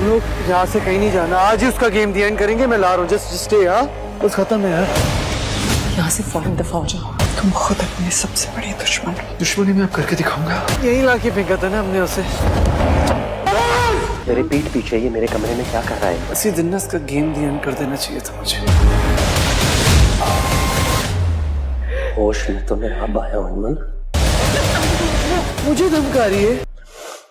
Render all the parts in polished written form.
लोग यहाँ से कहीं नहीं जाना, आज ही उसका गेम दी एंड करेंगे। मैं ला रहा हूँ, जस्ट स्टे। हाँ बस खत्म है यार। यहाँ से फौरन दफा हो जाओ, तुम खुद अपने सबसे बड़े दुश्मन हो। दुश्मनी में आप करके दिखाऊंगा। यही ला के फेंका था ना हमने उसे। मेरे पीठ पीछे ये मेरे कमरे में क्या कर रहा है? इसी दिन ना इसका गेम दी एंड कर देना चाहिए था मुझे। होश में तो मैं अब आया हूं अमन। मुझे धमका रही है।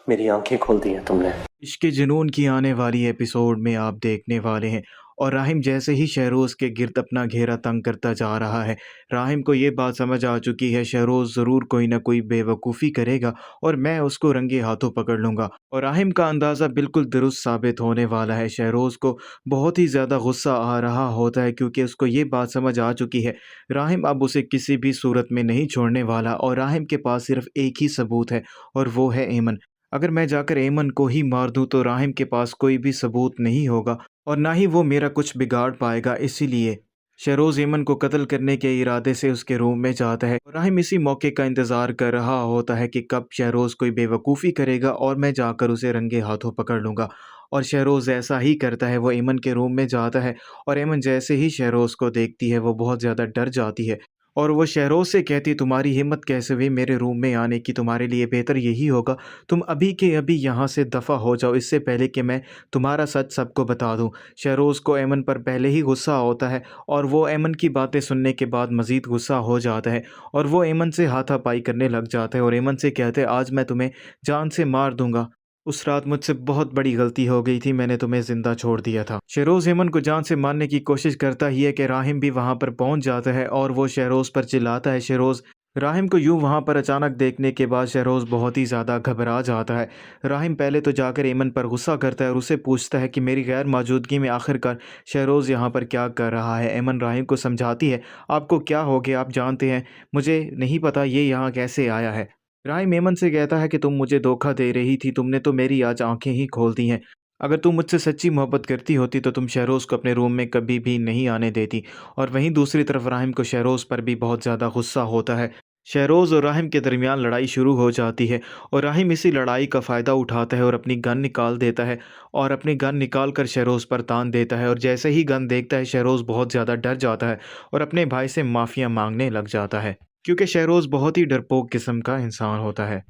मेरी आंखें खोल दी हैं तुमने। इश्क जुनून की आने वाली एपिसोड में आप देखने वाले हैं और राहिम जैसे ही शहरोज़ के गिर्द अपना घेरा तंग करता जा रहा है, राहिम को ये बात समझ आ चुकी है शहरोज़ ज़रूर कोई ना कोई बेवकूफ़ी करेगा और मैं उसको रंगे हाथों पकड़ लूँगा। और राहिम का अंदाज़ा बिल्कुल दुरुस्त साबित होने वाला है। शहरोज़ को बहुत ही ज़्यादा गुस्सा आ रहा होता है क्योंकि उसको ये बात समझ आ चुकी है राहिम अब उसे किसी भी सूरत में नहीं छोड़ने वाला और राहिम के पास सिर्फ एक ही सबूत है और वो है एमन। अगर मैं जाकर एमन को ही मार दूं तो राहिम के पास कोई भी सबूत नहीं होगा और ना ही वो मेरा कुछ बिगाड़ पाएगा। इसीलिए शहरोज़ एमन को कत्ल करने के इरादे से उसके रूम में जाता है और राहिम इसी मौके का इंतज़ार कर रहा होता है कि कब शहरोज़ कोई बेवकूफ़ी करेगा और मैं जाकर उसे रंगे हाथों पकड़ लूँगा। और शहरोज़ ऐसा ही करता है, वो एमन के रूम में जाता है और एमन जैसे ही शहरोज़ को देखती है वो बहुत ज़्यादा डर जाती है और वो शहरोज़ से कहती, तुम्हारी हिम्मत कैसे हुई मेरे रूम में आने की? तुम्हारे लिए बेहतर यही होगा तुम अभी के अभी यहाँ से दफ़ा हो जाओ, इससे पहले कि मैं तुम्हारा सच सबको बता दूँ। शहरोज़ को एमन पर पहले ही गुस्सा होता है और वो एमन की बातें सुनने के बाद मज़ीद गुस्सा हो जाता है और वो एमन से हाथापाई करने लग जाता है और एमन से कहते हैं, आज मैं तुम्हें जान से मार दूंगा। उस रात मुझसे बहुत बड़ी गलती हो गई थी, मैंने तुम्हें ज़िंदा छोड़ दिया था। शहरोज़ एमन को जान से मारने की कोशिश करता ही है कि राहिम भी वहाँ पर पहुँच जाता है और वो शहरोज़ पर चिल्लाता है। शहरोज़ राहिम को यूं वहाँ पर अचानक देखने के बाद शहरोज़ बहुत ही ज़्यादा घबरा जाता है। राहिम पहले तो जाकर एमन पर गुस्सा करता है और उससे पूछता है कि मेरी गैर मौजूदगी में आखिरकार शहरोज़ यहाँ पर क्या कर रहा है। एमन राहिम को समझाती है, आपको क्या हो गया, आप जानते हैं, मुझे नहीं पता ये यहाँ कैसे आया है। राहिम एमन से कहता है कि तुम मुझे धोखा दे रही थी, तुमने तो मेरी आज आंखें ही खोल दी हैं। अगर तुम मुझसे सच्ची मोहब्बत करती होती तो तुम शहरोज़ को अपने रूम में कभी भी नहीं आने देती। और वहीं दूसरी तरफ राहिम को शहरोज़ पर भी बहुत ज़्यादा गुस्सा होता है। शहरोज़ और राहिम के दरमियान लड़ाई शुरू हो जाती है और राहिम इसी लड़ाई का फ़ायदा उठाता है और अपनी गन निकाल देता है और अपनी गन निकाल कर शहरोज़ पर तान देता है और जैसे ही गन देखता है शहरोज़ बहुत ज़्यादा डर जाता है और अपने भाई से माफ़िया मांगने लग जाता है क्योंकि शहरोज़ बहुत ही डरपोक किस्म का इंसान होता है।